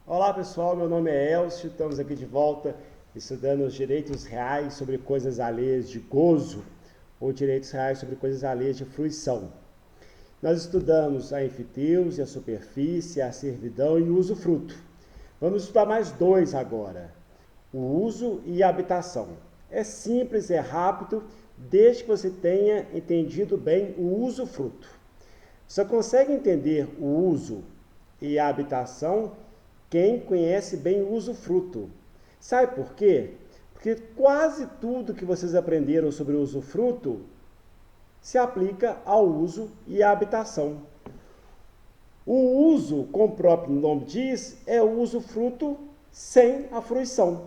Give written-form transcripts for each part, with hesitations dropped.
Olá pessoal, meu nome é Elcio, estamos aqui de volta estudando os direitos reais sobre coisas alheias de gozo ou direitos reais sobre coisas alheias de fruição. Nós estudamos a enfiteus e a superfície, a servidão e o usufruto. Vamos estudar mais dois agora, o uso e a habitação. É simples, é rápido, desde que você tenha entendido bem o usufruto. Só consegue entender o uso e a habitação quem conhece bem o usufruto. Sabe por quê? Porque quase tudo que vocês aprenderam sobre o usufruto se aplica ao uso e à habitação. O uso, como o próprio nome diz, é o usufruto sem a fruição.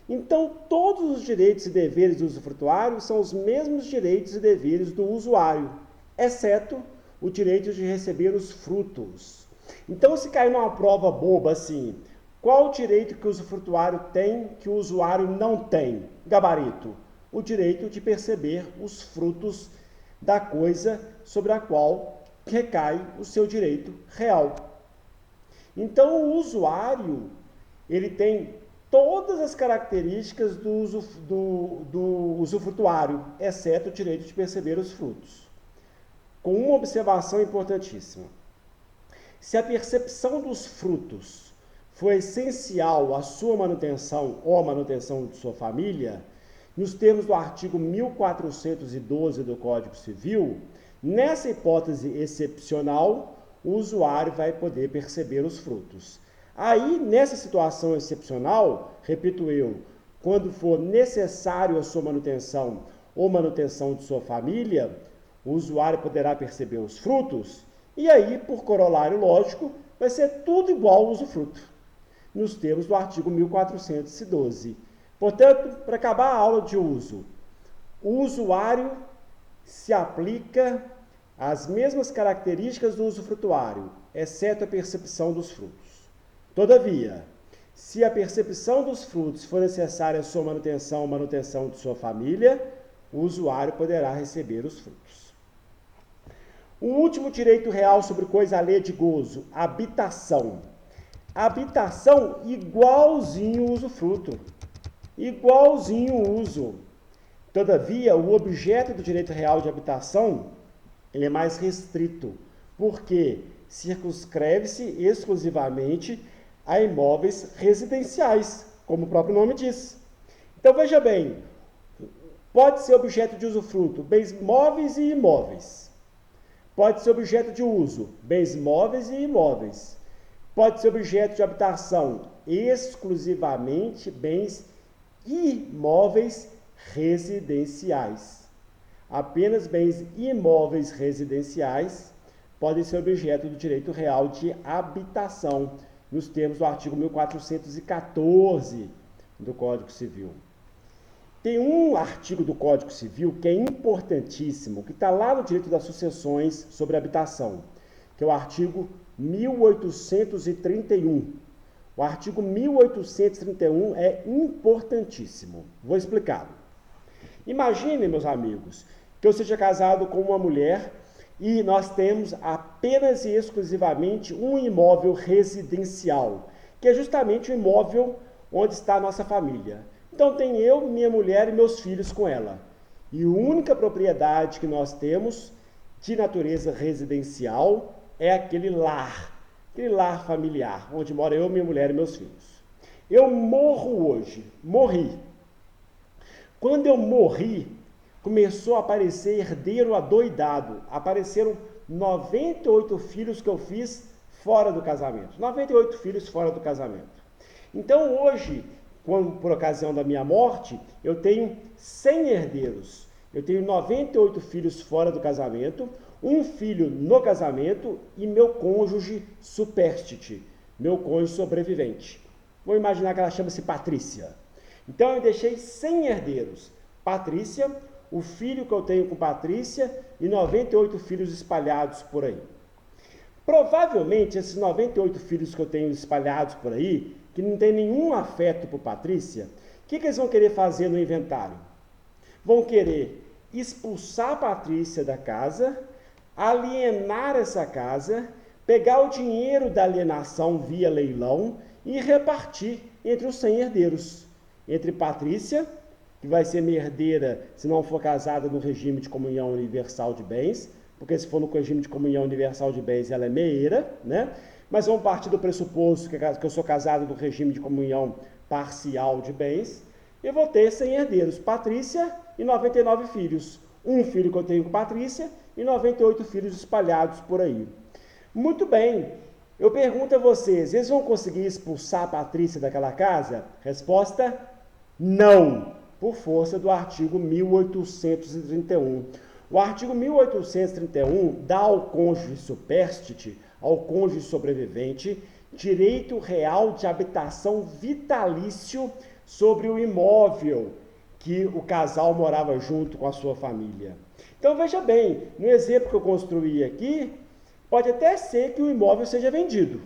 Então, todos os direitos e deveres do usufrutuário são os mesmos direitos e deveres do usuário, exceto o direito de receber os frutos. Então, se cair numa prova boba assim, qual o direito que o usufrutuário tem que o usuário não tem? Gabarito, o direito de perceber os frutos da coisa sobre a qual recai o seu direito real. Então, o usuário, ele tem todas as características do usufrutuário, exceto o direito de perceber os frutos. Com uma observação importantíssima. Se a percepção dos frutos for essencial à sua manutenção ou à manutenção de sua família, nos termos do artigo 1412 do Código Civil, nessa hipótese excepcional, o usuário vai poder perceber os frutos. Aí, nessa situação excepcional, repito eu, quando for necessário a sua manutenção ou manutenção de sua família, o usuário poderá perceber os frutos, e aí, por corolário lógico, vai ser tudo igual ao usufruto, nos termos do artigo 1412. Portanto, para acabar a aula de uso, o usuário se aplica às mesmas características do usufrutuário, exceto a percepção dos frutos. Todavia, se a percepção dos frutos for necessária à sua manutenção ou manutenção de sua família, o usuário poderá receber os frutos. O último direito real sobre coisa alheia de gozo, habitação. Habitação igualzinho o usufruto, igualzinho o uso. Todavia, o objeto do direito real de habitação, ele é mais restrito, porque circunscreve-se exclusivamente a imóveis residenciais, como o próprio nome diz. Então, veja bem, pode ser objeto de usufruto, bens móveis e imóveis. Pode ser objeto de uso, bens móveis e imóveis. Pode ser objeto de habitação, exclusivamente bens imóveis residenciais. Apenas bens imóveis residenciais podem ser objeto do direito real de habitação, nos termos do artigo 1414 do Código Civil. Tem um artigo do Código Civil que é importantíssimo, que está lá no direito das sucessões sobre habitação, que é o artigo 1831. O artigo 1831 é importantíssimo. Vou explicá-lo. Imaginem, meus amigos, que eu seja casado com uma mulher e nós temos apenas e exclusivamente um imóvel residencial, que é justamente o imóvel onde está a nossa família. Então tem eu, minha mulher e meus filhos com ela. E a única propriedade que nós temos de natureza residencial é aquele lar familiar, onde mora eu, minha mulher e meus filhos. Eu morro hoje, morri. Quando eu morri, começou a aparecer herdeiro adoidado. Apareceram 98 filhos que eu fiz fora do casamento. 98 filhos fora do casamento. Então hoje, por ocasião da minha morte, eu tenho 100 herdeiros. Eu tenho 98 filhos fora do casamento, um filho no casamento e meu cônjuge supérstite, meu cônjuge sobrevivente. Vou imaginar que ela chama-se Patrícia. Então eu deixei 100 herdeiros. Patrícia, o filho que eu tenho com Patrícia e 98 filhos espalhados por aí. Provavelmente esses 98 filhos que eu tenho espalhados por aí, que não tem nenhum afeto por Patrícia, o que eles vão querer fazer no inventário? Vão querer expulsar a Patrícia da casa, alienar essa casa, pegar o dinheiro da alienação via leilão e repartir entre os 100 herdeiros. Entre Patrícia, que vai ser minha herdeira se não for casada no regime de comunhão universal de bens, porque se for no regime de comunhão universal de bens, ela é meieira, né? Mas vamos partir do pressuposto que eu sou casado no regime de comunhão parcial de bens. Eu vou ter 100 herdeiros, Patrícia e 99 filhos. Um filho que eu tenho com Patrícia e 98 filhos espalhados por aí. Muito bem, eu pergunto a vocês, eles vão conseguir expulsar a Patrícia daquela casa? Resposta, não, por força do artigo 1831. O artigo 1831 dá ao cônjuge supérstite, ao cônjuge sobrevivente, direito real de habitação vitalício sobre o imóvel que o casal morava junto com a sua família. Então veja bem, no exemplo que eu construí aqui, pode até ser que o imóvel seja vendido,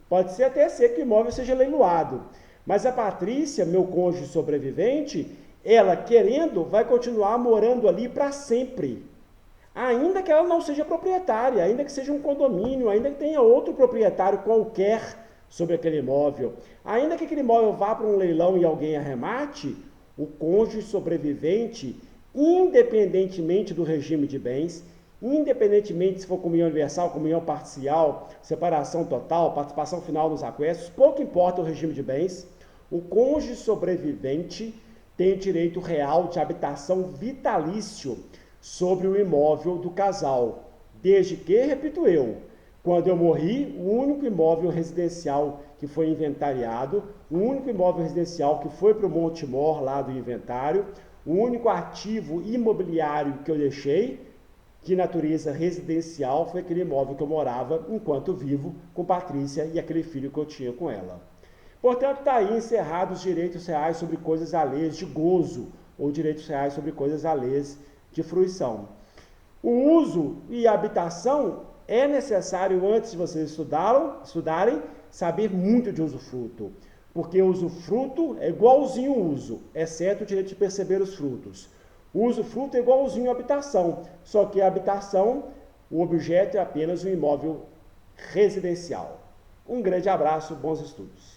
pode até ser que o imóvel seja leiloado, mas a Patrícia, meu cônjuge sobrevivente, ela querendo, vai continuar morando ali para sempre. Ainda que ela não seja proprietária, ainda que seja um condomínio, ainda que tenha outro proprietário qualquer sobre aquele imóvel, ainda que aquele imóvel vá para um leilão e alguém arremate, o cônjuge sobrevivente, independentemente do regime de bens, independentemente se for comunhão universal, comunhão parcial, separação total, participação final nos aquestos, pouco importa o regime de bens, o cônjuge sobrevivente tem direito real de habitação vitalício sobre o imóvel do casal, desde que, repito eu, quando eu morri, o único imóvel residencial que foi inventariado, o único imóvel residencial que foi para o Montemor, lá do inventário, o único ativo imobiliário que eu deixei, de natureza residencial, foi aquele imóvel que eu morava enquanto vivo com Patrícia e aquele filho que eu tinha com ela. Portanto, está aí encerrados os direitos reais sobre coisas alheias de gozo, ou direitos reais sobre coisas alheias de fruição. O uso e a habitação é necessário, antes de vocês estudarem, saber muito de usufruto, porque o usufruto é igualzinho ao uso, exceto o direito de perceber os frutos. O usufruto é igualzinho à habitação, só que a habitação, o objeto é apenas um imóvel residencial. Um grande abraço, bons estudos.